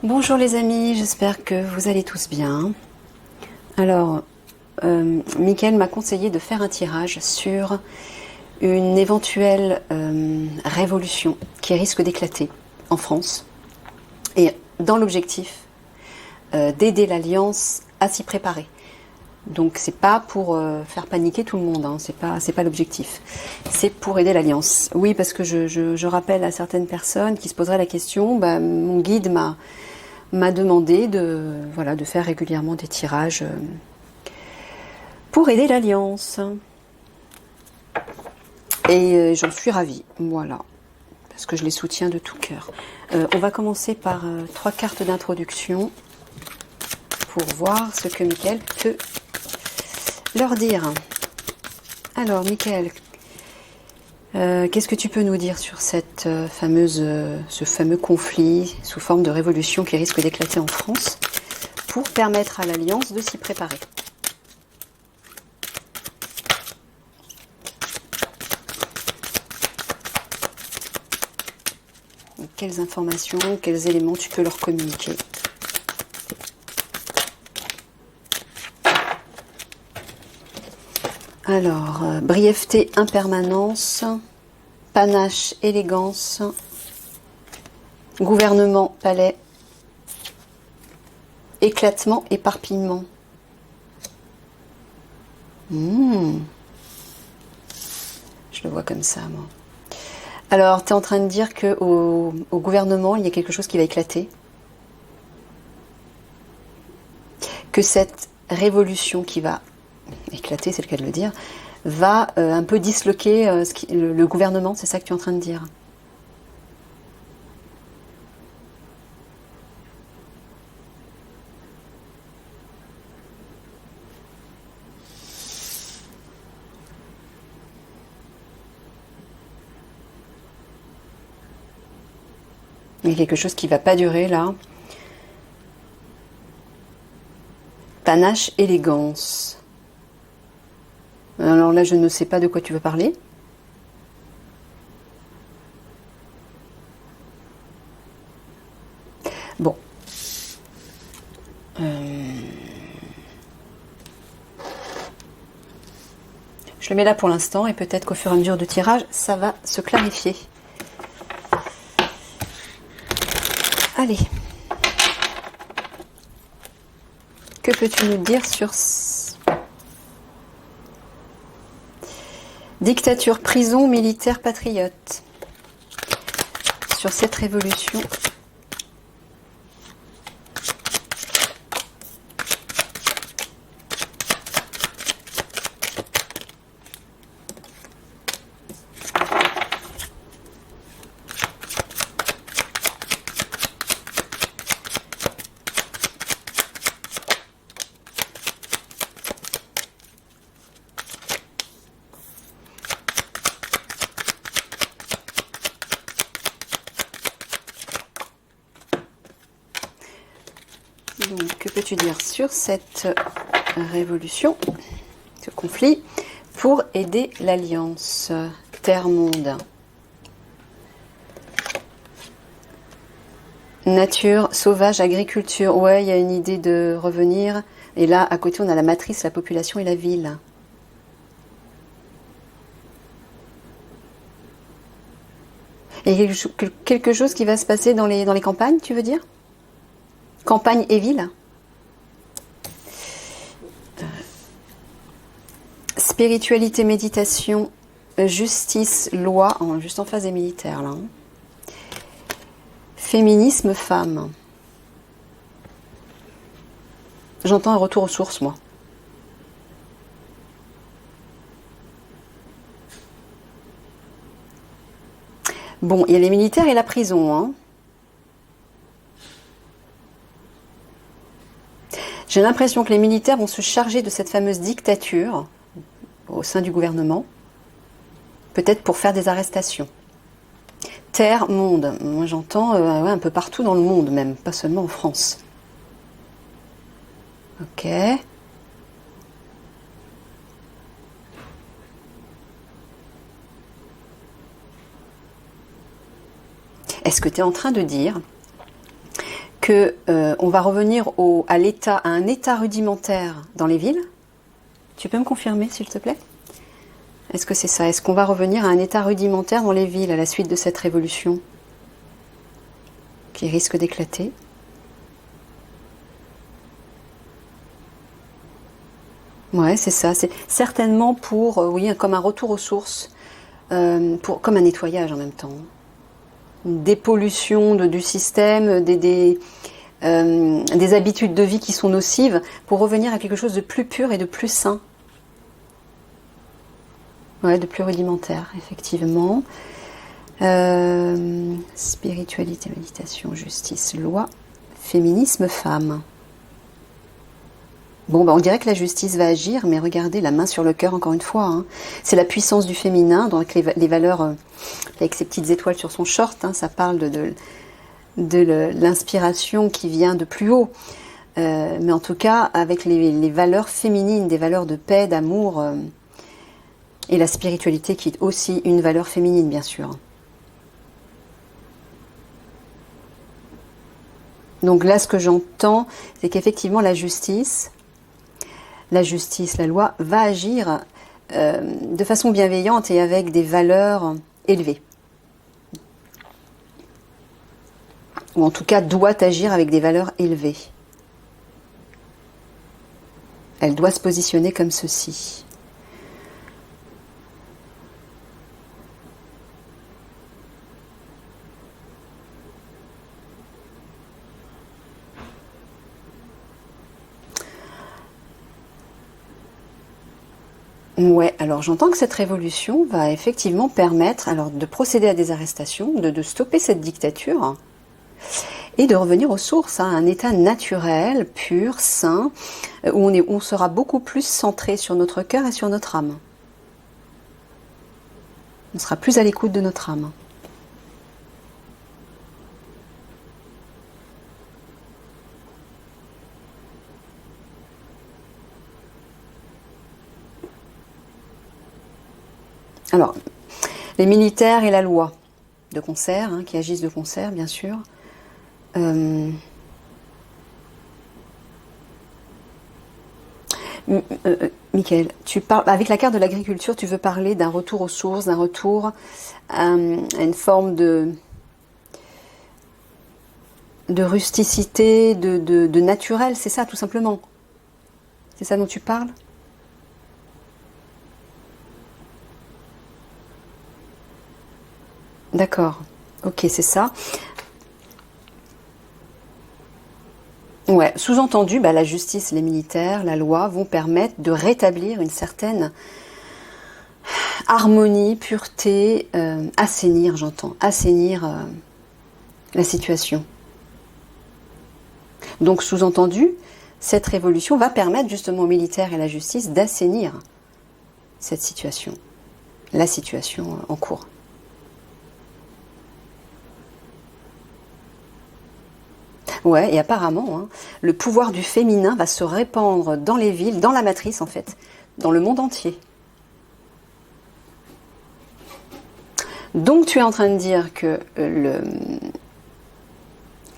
Bonjour les amis, j'espère que vous allez tous bien. Alors, Mickaël m'a conseillé de faire un tirage sur une éventuelle révolution qui risque d'éclater en France. Et dans l'objectif d'aider l'Alliance à s'y préparer. Donc c'est pas pour faire paniquer tout le monde, hein, c'est pas l'objectif. C'est pour aider l'Alliance. Oui, parce que je rappelle à certaines personnes qui se poseraient la question, mon guide m'a demandé de faire régulièrement des tirages pour aider l'Alliance. Et j'en suis ravie, voilà, parce que je les soutiens de tout cœur. On va commencer par 3 cartes d'introduction pour voir ce que Mickaël peut leur dire. Alors Mickaël, qu'est-ce que tu peux nous dire sur cette ce fameux conflit sous forme de révolution qui risque d'éclater en France pour permettre à l'Alliance de s'y préparer? Quelles informations, quels éléments tu peux leur communiquer? Alors, brièveté, impermanence, panache, élégance, gouvernement, palais, éclatement, éparpillement. Je le vois comme ça, moi. Alors, tu es en train de dire qu'au gouvernement, il y a quelque chose qui va éclater? Que cette révolution qui va éclater, c'est le cas de le dire, va un peu disloquer le gouvernement, c'est ça que tu es en train de dire? Il y a quelque chose qui ne va pas durer là. Panache, élégance. Alors là, je ne sais pas de quoi tu veux parler. Bon. Je le mets là pour l'instant et peut-être qu'au fur et à mesure du tirage, ça va se clarifier. Allez. Que peux-tu nous dire sur dictature, prison, militaire, patriote? Sur cette révolution. Donc, que peux-tu dire sur cette révolution, ce conflit, pour aider l'Alliance Terre-Monde? Nature, sauvage, agriculture. Ouais, il y a une idée de revenir. Et là, à côté, on a la matrice, la population et la ville. Et quelque chose qui va se passer dans les campagnes, tu veux dire? Campagne et ville. Spiritualité, méditation, justice, loi, juste en face des militaires là. Féminisme, femme. J'entends un retour aux sources, moi. Bon, il y a les militaires et la prison, hein. J'ai l'impression que les militaires vont se charger de cette fameuse dictature au sein du gouvernement, peut-être pour faire des arrestations. Terre, monde. Moi j'entends un peu partout dans le monde même, pas seulement en France. Ok. Est-ce que tu es en train de dire que on va revenir à un état rudimentaire dans les villes. Tu peux me confirmer, s'il te plaît? Est-ce que c'est ça? Est-ce qu'on va revenir à un état rudimentaire dans les villes à la suite de cette révolution qui risque d'éclater? Ouais, c'est ça. C'est certainement pour, oui, comme un retour aux sources, comme un nettoyage en même temps. Une dépollution du système, des habitudes de vie qui sont nocives, pour revenir à quelque chose de plus pur et de plus sain. Ouais, de plus rudimentaire, effectivement. Spiritualité, méditation, justice, loi, féminisme, femme. Bon, bah, on dirait que la justice va agir, mais regardez, la main sur le cœur, encore une fois. Hein. C'est la puissance du féminin, donc les valeurs, avec ces petites étoiles sur son short, hein, ça parle de l'inspiration qui vient de plus haut. Mais en tout cas, avec les valeurs féminines, des valeurs de paix, d'amour, et la spiritualité qui est aussi une valeur féminine, bien sûr. Donc là, ce que j'entends, c'est qu'effectivement, la justice, la loi, va agir de façon bienveillante et avec des valeurs élevées. Ou en tout cas, doit agir avec des valeurs élevées. Elle doit se positionner comme ceci. Ouais, alors j'entends que cette révolution va effectivement permettre alors de procéder à des arrestations, de stopper cette dictature et de revenir aux sources, à un état naturel, pur, sain, où on sera beaucoup plus centré sur notre cœur et sur notre âme. On sera plus à l'écoute de notre âme. Alors, les militaires et la loi de concert, hein, qui agissent de concert, bien sûr. Michael, tu parles avec la carte de l'agriculture, tu veux parler d'un retour aux sources, d'un retour à une forme de rusticité, de naturel, c'est ça tout simplement. C'est ça dont tu parles? D'accord, ok, c'est ça. Ouais, sous-entendu, bah, la justice, les militaires, la loi vont permettre de rétablir une certaine harmonie, pureté, assainir, j'entends, assainir la situation. Donc, sous-entendu, cette révolution va permettre justement aux militaires et à la justice d'assainir cette situation, la situation en cours. Ouais, et apparemment, hein, le pouvoir du féminin va se répandre dans les villes, dans la matrice en fait, dans le monde entier. Donc tu es en train de dire que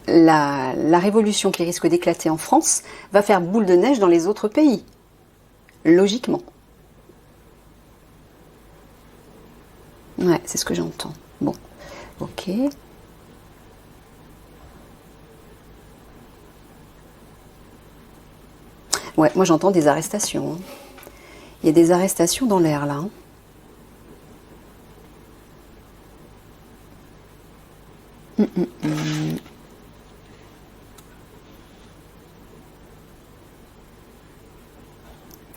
la révolution qui risque d'éclater en France va faire boule de neige dans les autres pays, logiquement. Ouais, c'est ce que j'entends. Bon, ok. Ouais, moi j'entends des arrestations. Hein. Il y a des arrestations dans l'air là. Hein.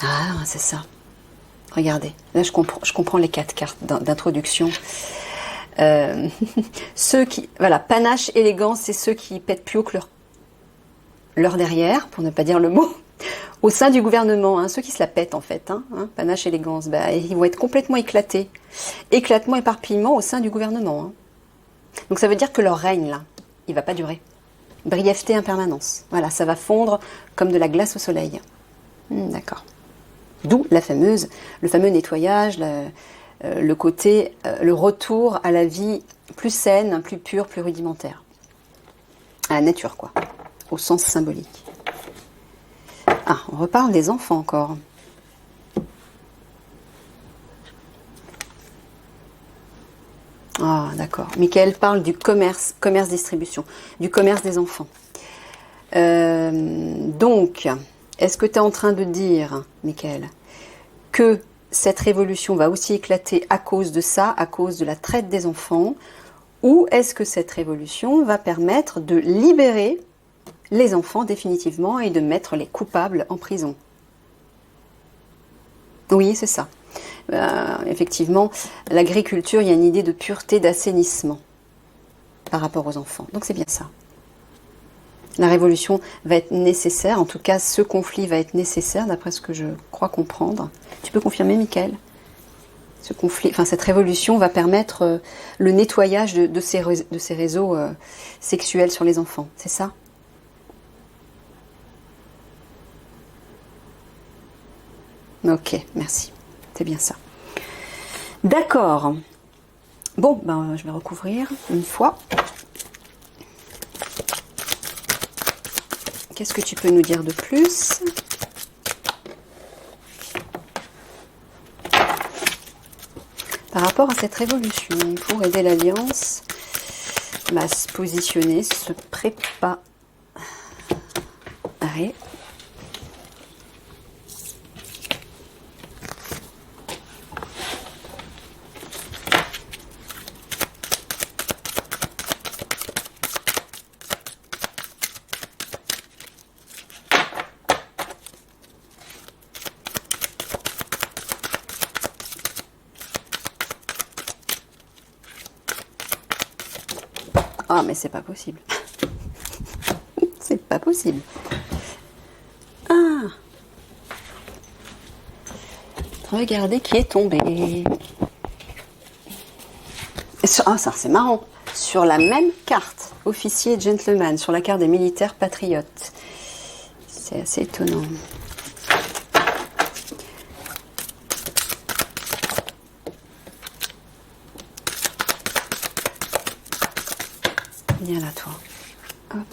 Ah, c'est ça. Regardez, là je comprends les 4 cartes d'introduction. Ceux qui, voilà, panache, élégance, c'est ceux qui pètent plus haut que leur derrière, pour ne pas dire le mot. Au sein du gouvernement, hein, ceux qui se la pètent en fait, hein, panache, élégance, bah, ils vont être complètement éclatés. Éclatement, éparpillement au sein du gouvernement. Hein. Donc ça veut dire que leur règne, là, il va pas durer. Brièveté, impermanence. Voilà, ça va fondre comme de la glace au soleil. D'accord. D'où le fameux nettoyage, le côté, le retour à la vie plus saine, plus pure, plus rudimentaire. À la nature, quoi. au sens symbolique. Ah, on reparle des enfants encore. Ah, d'accord. Michael parle du commerce-distribution, du commerce des enfants. Donc, est-ce que tu es en train de dire, Michael, que cette révolution va aussi éclater à cause de ça, à cause de la traite des enfants, ou est-ce que cette révolution va permettre de libérer les enfants définitivement et de mettre les coupables en prison? Oui, c'est ça. Effectivement, l'agriculture, il y a une idée de pureté, d'assainissement par rapport aux enfants. Donc c'est bien ça. La révolution va être nécessaire, en tout cas ce conflit va être nécessaire d'après ce que je crois comprendre. Tu peux confirmer, Michael? Ce conflit, enfin cette révolution va permettre le nettoyage de ces réseaux sexuels sur les enfants, c'est ça? Ok, merci. C'est bien ça. D'accord. Bon, ben, je vais recouvrir une fois. Qu'est-ce que tu peux nous dire de plus? Par rapport à cette révolution, pour aider l'Alliance à se positionner, se préparer. Ah, mais c'est pas possible. C'est pas possible. Ah. Regardez qui est tombé. Ah, ça, c'est marrant. Sur la même carte, officier gentleman, sur la carte des militaires patriotes. C'est assez étonnant. Viens là, toi. Hop.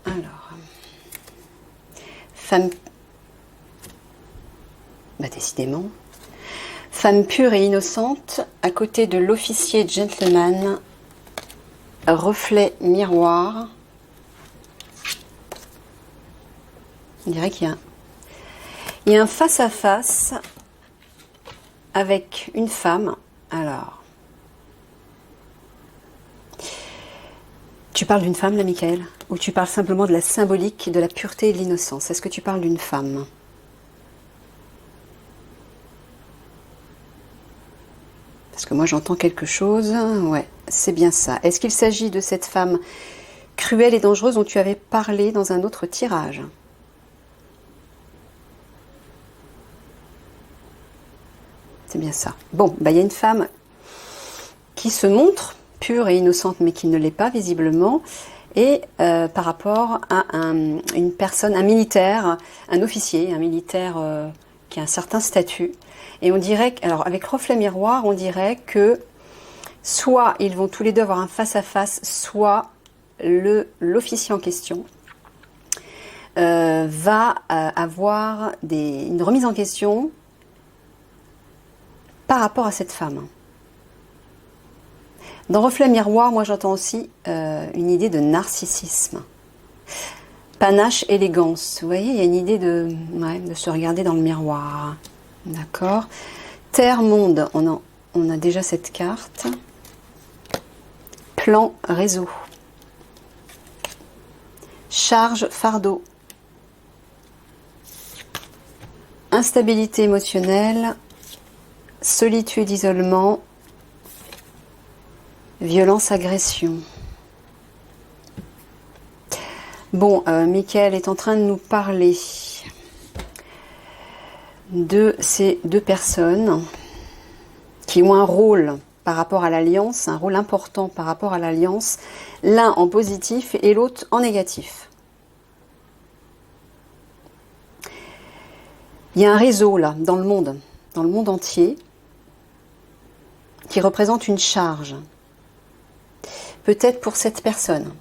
Alors, femme, bah décidément, femme pure et innocente, à côté de l'officier gentleman, reflet miroir. On dirait qu'il y a un face-à-face avec une femme. Alors, tu parles d'une femme là, Michael? Ou tu parles simplement de la symbolique, de la pureté et de l'innocence? Est-ce que tu parles d'une femme? Parce que moi j'entends quelque chose. Ouais, c'est bien ça. Est-ce qu'il s'agit de cette femme cruelle et dangereuse dont tu avais parlé dans un autre tirage? C'est bien ça. Bon, bah, il y a une femme qui se montre pure et innocente, mais qui ne l'est pas visiblement, et par rapport à une personne, un militaire, un officier, un militaire qui a un certain statut. Et on dirait, alors avec reflet miroir, on dirait que soit ils vont tous les deux avoir un face-à-face, soit l'officier en question va avoir une remise en question par rapport à cette femme. Dans reflet miroir, moi j'entends aussi une idée de narcissisme. Panache, élégance. Vous voyez, il y a une idée de se regarder dans le miroir. D'accord. Terre, monde, on a déjà cette carte. Plan, réseau. Charge, fardeau. Instabilité émotionnelle. Solitude, isolement. Violence, agression. Bon, Michael est en train de nous parler de ces deux personnes qui ont un rôle par rapport à l'alliance, un rôle important par rapport à l'alliance, l'un en positif et l'autre en négatif. Il y a un réseau là, dans le monde entier, qui représente une charge. Peut-être pour cette personne.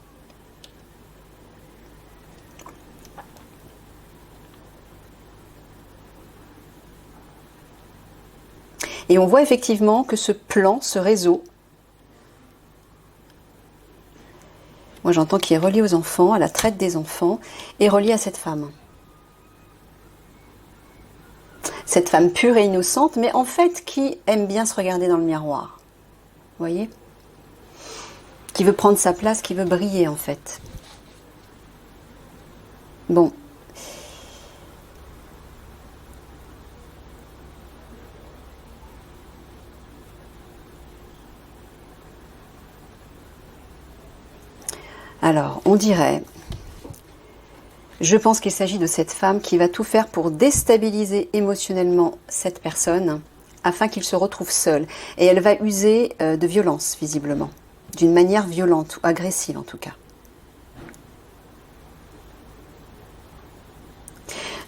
Et on voit effectivement que ce plan, ce réseau, moi j'entends qu'il est relié aux enfants, à la traite des enfants, est relié à cette femme. Cette femme pure et innocente, mais en fait qui aime bien se regarder dans le miroir. Vous voyez ? Qui veut prendre sa place, qui veut briller en fait. Bon. Alors, on dirait, je pense qu'il s'agit de cette femme qui va tout faire pour déstabiliser émotionnellement cette personne afin qu'il se retrouve seul. Et elle va user de violence, visiblement, d'une manière violente ou agressive en tout cas.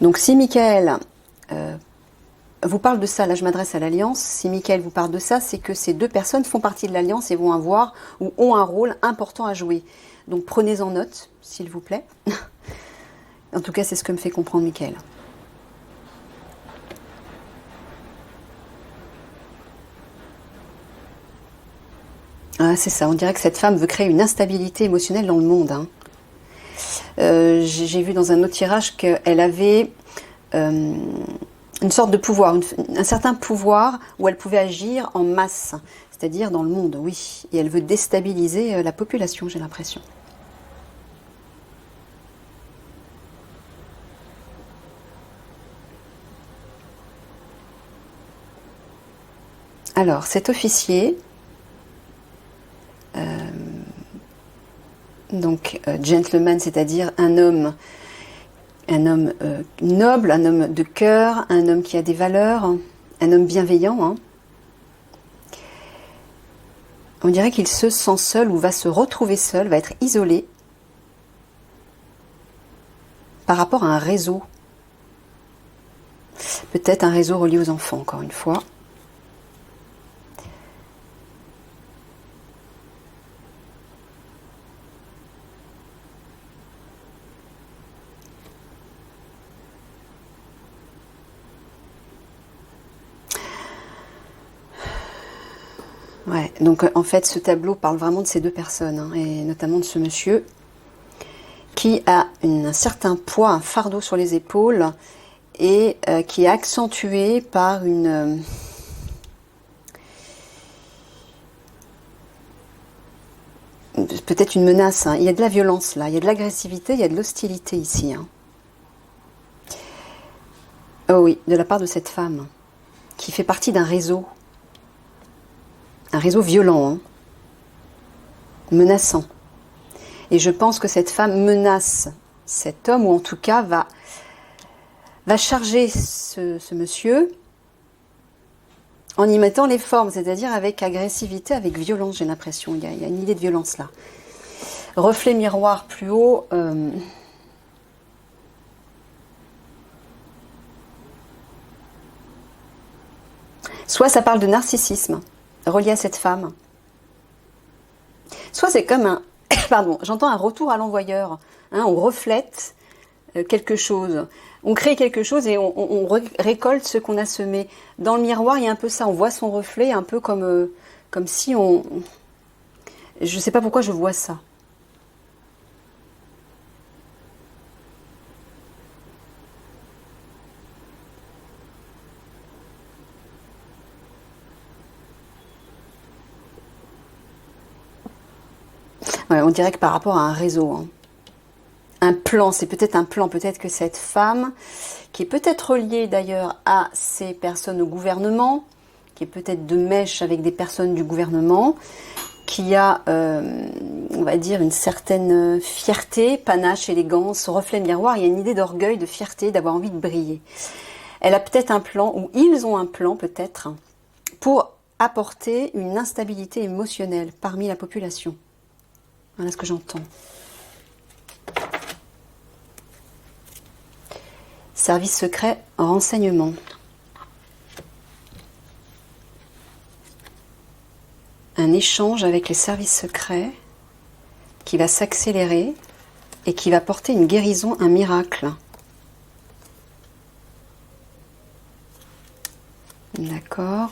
Donc si Michael vous parle de ça, là je m'adresse à l'Alliance, si Michael vous parle de ça, c'est que ces deux personnes font partie de l'Alliance et vont avoir ou ont un rôle important à jouer. Donc prenez-en note, s'il vous plaît. En tout cas, c'est ce que me fait comprendre Michael. Ah, c'est ça, on dirait que cette femme veut créer une instabilité émotionnelle dans le monde. Hein. J'ai vu dans un autre tirage qu'elle avait une sorte de pouvoir, un certain pouvoir où elle pouvait agir en masse, c'est-à-dire dans le monde, oui. Et elle veut déstabiliser la population, j'ai l'impression. Alors, cet officier, donc gentleman, c'est-à-dire un homme noble, un homme de cœur, un homme qui a des valeurs, un homme bienveillant. Hein. On dirait qu'il se sent seul ou va se retrouver seul, va être isolé par rapport à un réseau. Peut-être un réseau relié aux enfants, encore une fois. Ouais, donc en fait ce tableau parle vraiment de ces deux personnes, hein, et notamment de ce monsieur qui a un certain poids, un fardeau sur les épaules et qui est accentué par une... peut-être une menace, hein. Il y a de la violence là, il y a de l'agressivité, il y a de l'hostilité ici. Hein. Oh oui, de la part de cette femme qui fait partie d'un réseau. Un réseau violent, hein, menaçant. Et je pense que cette femme menace cet homme, ou en tout cas va charger ce monsieur en y mettant les formes, c'est-à-dire avec agressivité, avec violence, j'ai l'impression. Il y a une idée de violence là. Reflet miroir plus haut. Soit ça parle de narcissisme relié à cette femme. Soit c'est comme un... Pardon, j'entends un retour à l'envoyeur. Hein, on reflète quelque chose. On crée quelque chose et on récolte ce qu'on a semé. Dans le miroir, il y a un peu ça. On voit son reflet un peu comme si on... Je ne sais pas pourquoi je vois ça. Ouais, on dirait que par rapport à un réseau, hein. Un plan, c'est peut-être un plan, peut-être que cette femme, qui est peut-être reliée d'ailleurs à ces personnes au gouvernement, qui est peut-être de mèche avec des personnes du gouvernement, qui a, on va dire, une certaine fierté, panache, élégance, reflet miroir. Il y a une idée d'orgueil, de fierté, d'avoir envie de briller. Elle a peut-être un plan, ou ils ont un plan peut-être, pour apporter une instabilité émotionnelle parmi la population. Voilà ce que j'entends. Service secret, renseignement. Un échange avec les services secrets qui va s'accélérer et qui va porter une guérison, un miracle. D'accord.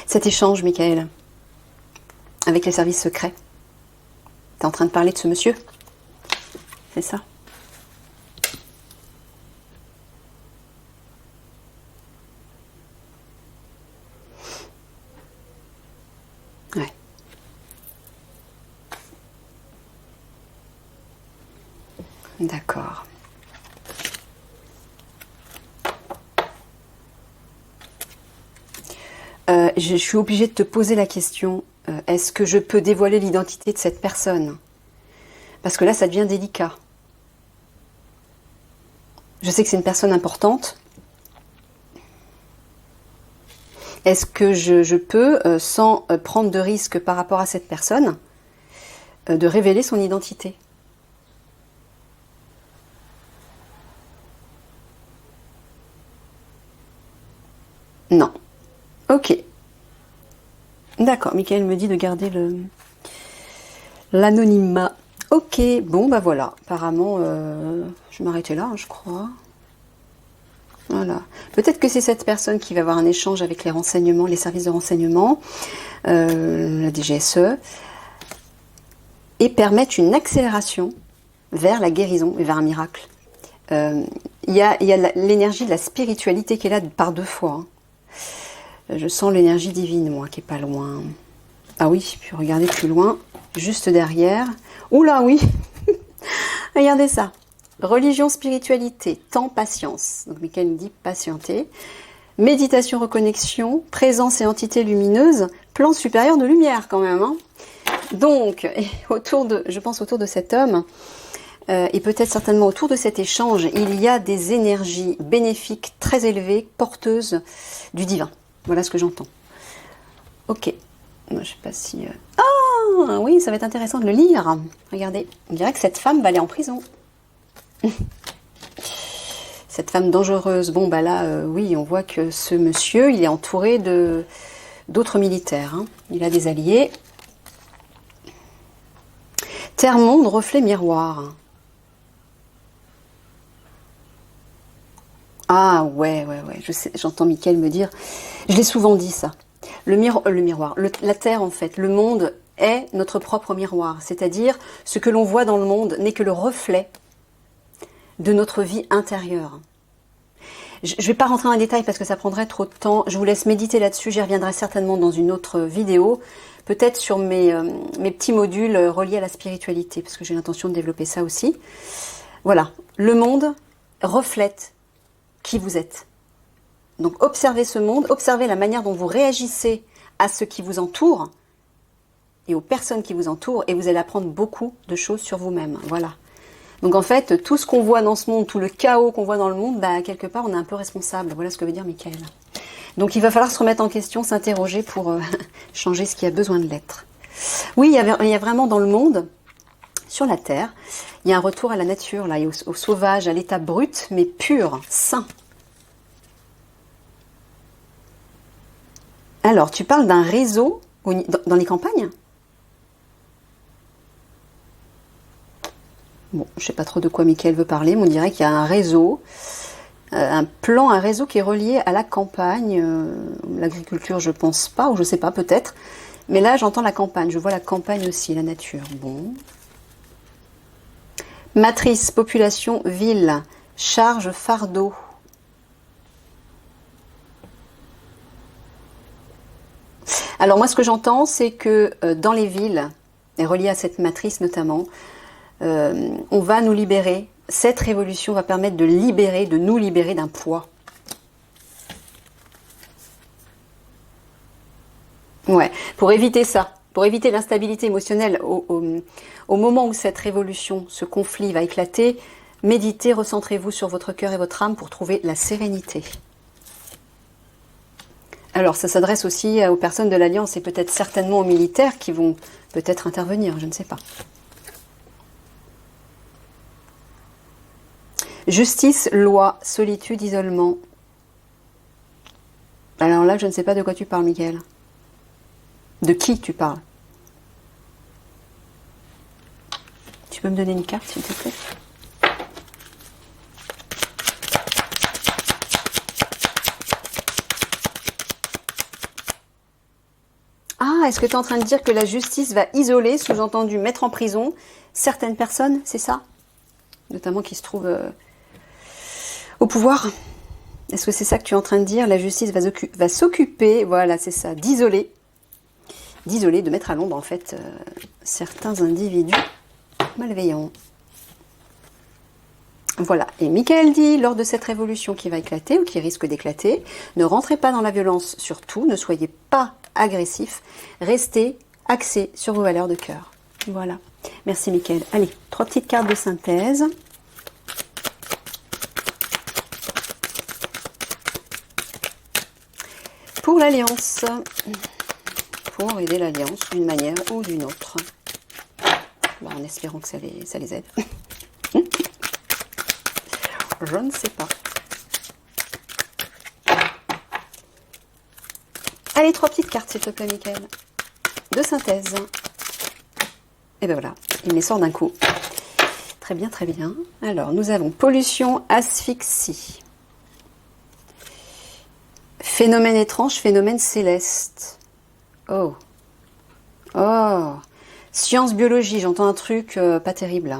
Cet échange, Michael, avec les services secrets, tu es en train de parler de ce monsieur? C'est ça? Ouais. D'accord. Je suis obligée de te poser la question, est-ce que je peux dévoiler l'identité de cette personne? Parce que là, ça devient délicat. Je sais que c'est une personne importante. Est-ce que je peux, sans prendre de risque par rapport à cette personne, de révéler son identité? Non. Ok. D'accord, Michael me dit de garder l'anonymat. Ok, bon bah voilà, apparemment, je vais m'arrêter là, hein, je crois. Voilà. Peut-être que c'est cette personne qui va avoir un échange avec les renseignements, les services de renseignement, la DGSE, et permettre une accélération vers la guérison et vers un miracle. Il y a l'énergie de la spiritualité qui est là par deux fois. Hein. Je sens l'énergie divine, moi, qui est pas loin. Ah oui, puis regardez plus loin, juste derrière. Oula, oui. Regardez ça. Religion, spiritualité, temps, patience. Donc, Michael me dit patienter. Méditation, reconnexion, présence et entité lumineuse, plan supérieur de lumière quand même. Hein. Donc, je pense autour de cet homme, et peut-être certainement autour de cet échange, il y a des énergies bénéfiques très élevées, porteuses du divin. Voilà ce que j'entends. Ok. Je ne sais pas si... Ah oui, ça va être intéressant de le lire. Regardez, on dirait que cette femme va aller en prison. Cette femme dangereuse. Bon, bah là, oui, on voit que ce monsieur, il est entouré d'autres militaires. Hein. Il a des alliés. Terre-monde, reflet miroir. Ah ouais, je sais, j'entends Michael me dire, je l'ai souvent dit ça. Le miroir, la Terre en fait, le monde est notre propre miroir. C'est-à-dire, ce que l'on voit dans le monde n'est que le reflet de notre vie intérieure. Je ne vais pas rentrer dans les détails parce que ça prendrait trop de temps. Je vous laisse méditer là-dessus. J'y reviendrai certainement dans une autre vidéo. Peut-être sur mes petits modules reliés à la spiritualité, parce que j'ai l'intention de développer ça aussi. Voilà, le monde reflète qui vous êtes. Donc observez ce monde, observez la manière dont vous réagissez à ce qui vous entoure et aux personnes qui vous entourent, et vous allez apprendre beaucoup de choses sur vous-même. Voilà. Donc en fait, tout ce qu'on voit dans ce monde, tout le chaos qu'on voit dans le monde, bah, quelque part, on est un peu responsable. Voilà ce que veut dire Michael. Donc il va falloir se remettre en question, s'interroger pour changer ce qui a besoin de l'être. Oui, il y a vraiment dans le monde, sur la Terre, il y a un retour à la nature, là, et au sauvage, à l'état brut, mais pur, sain. Alors, tu parles d'un réseau dans les campagnes? Bon, je ne sais pas trop de quoi Michael veut parler, mais on dirait qu'il y a un réseau, un réseau qui est relié à la campagne. L'agriculture, je pense pas, ou je sais pas, peut-être. Mais là, j'entends la campagne, je vois la campagne aussi, la nature. Bon. Matrice, population, ville, charge, fardeau. Alors moi, ce que j'entends, c'est que dans les villes, et relié à cette matrice notamment, on va nous libérer cette révolution va permettre de libérer, de nous libérer d'un poids. Ouais, pour éviter ça, pour éviter l'instabilité émotionnelle au moment où cette révolution, ce conflit va éclater, méditez, recentrez-vous sur votre cœur et votre âme pour trouver la sérénité. Alors, ça s'adresse aussi aux personnes de l'Alliance et peut-être certainement aux militaires qui vont peut-être intervenir, je ne sais pas. Justice, loi, solitude, isolement. Alors là, je ne sais pas de quoi tu parles, Michael. De qui tu parles? Tu peux me donner une carte, s'il te plaît? Ah, est-ce que tu es en train de dire que la justice va isoler, sous-entendu mettre en prison, certaines personnes, c'est ça? Notamment qui se trouvent au pouvoir. Est-ce que c'est ça que tu es en train de dire? La justice va s'occuper, voilà, c'est ça, d'isoler, de mettre à l'ombre, en fait, certains individus malveillants. Voilà, et Michael dit, lors de cette révolution qui va éclater, ou qui risque d'éclater, ne rentrez pas dans la violence sur tout, ne soyez pas agressif, restez axés sur vos valeurs de cœur. Voilà, merci Michael. Allez, 3 petites cartes de synthèse. Pour l'Alliance, pour aider l'Alliance d'une manière ou d'une autre. Bon, en espérant que ça les aide. Je ne sais pas. Allez, 3 petites cartes, s'il te plaît, Michael. De synthèse. Et ben voilà, il me les sort d'un coup. Très bien, très bien. Alors, nous avons pollution, asphyxie. Phénomène étrange, phénomène céleste. Oh. Oh. Science, biologie, j'entends un truc pas terrible là.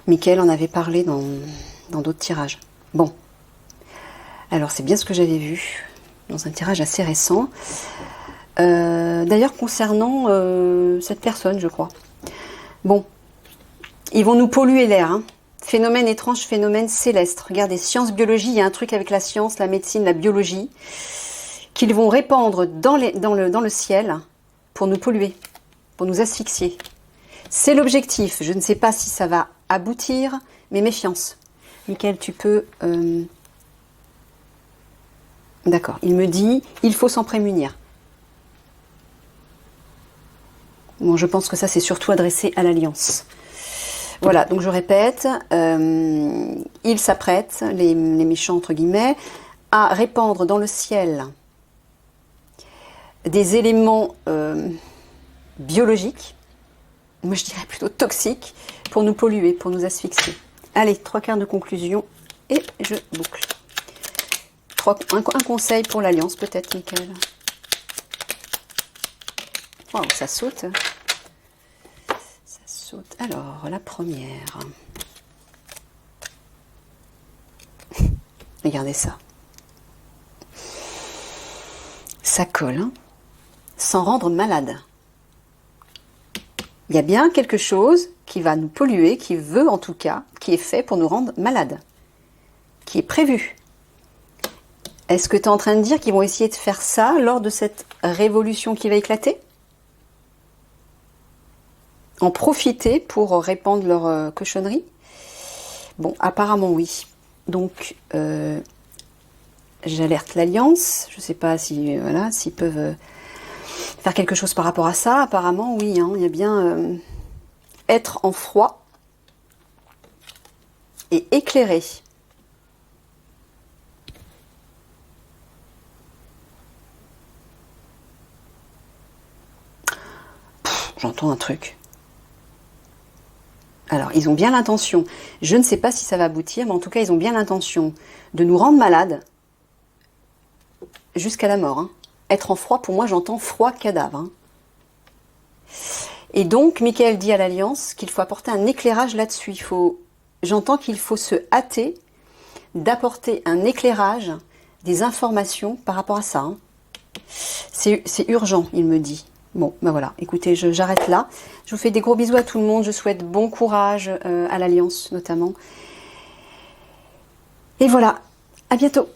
Michael en avait parlé dans d'autres tirages. Bon. Alors, c'est bien ce que j'avais vu dans un tirage assez récent. D'ailleurs, concernant cette personne, je crois. Bon. Ils vont nous polluer l'air, hein. Phénomène étrange, phénomène céleste. Regardez, science, biologie, il y a un truc avec la science, la médecine, la biologie, qu'ils vont répandre dans le ciel pour nous polluer, pour nous asphyxier. C'est l'objectif. Je ne sais pas si ça va aboutir, mais méfiance. Michael, tu peux... D'accord, il me dit, il faut s'en prémunir. Bon, je pense que ça, c'est surtout adressé à l'Alliance. Voilà, donc je répète, ils s'apprêtent, les méchants entre guillemets, à répandre dans le ciel des éléments biologiques, moi je dirais plutôt toxiques, pour nous polluer, pour nous asphyxier. Allez, 3 cartes de conclusion et je boucle. Un conseil pour l'Alliance peut-être, Michael. Waouh, ça saute. Alors, la première. Regardez ça. Ça colle, hein, sans rendre malade. Il y a bien quelque chose qui va nous polluer, qui veut en tout cas, qui est fait pour nous rendre malades, qui est prévu. Est-ce que tu es en train de dire qu'ils vont essayer de faire ça lors de cette révolution qui va éclater ? En profiter pour répandre leur cochonnerie? Bon, apparemment oui. Donc, j'alerte l'Alliance. Je ne sais pas si, voilà, s'ils peuvent faire quelque chose par rapport à ça. Apparemment oui, hein, il y a bien être en froid et éclairé. J'entends un truc. Alors, ils ont bien l'intention, je ne sais pas si ça va aboutir, mais en tout cas, ils ont bien l'intention de nous rendre malades jusqu'à la mort. Hein. Être en froid, pour moi, j'entends froid cadavre. Hein. Et donc, Michael dit à l'Alliance qu'il faut apporter un éclairage là-dessus. J'entends qu'il faut se hâter d'apporter un éclairage, des informations par rapport à ça. Hein. C'est urgent, il me dit. Bon, ben voilà, écoutez, j'arrête là. Je vous fais des gros bisous à tout le monde. Je souhaite bon courage à l'Alliance notamment. Et voilà, à bientôt.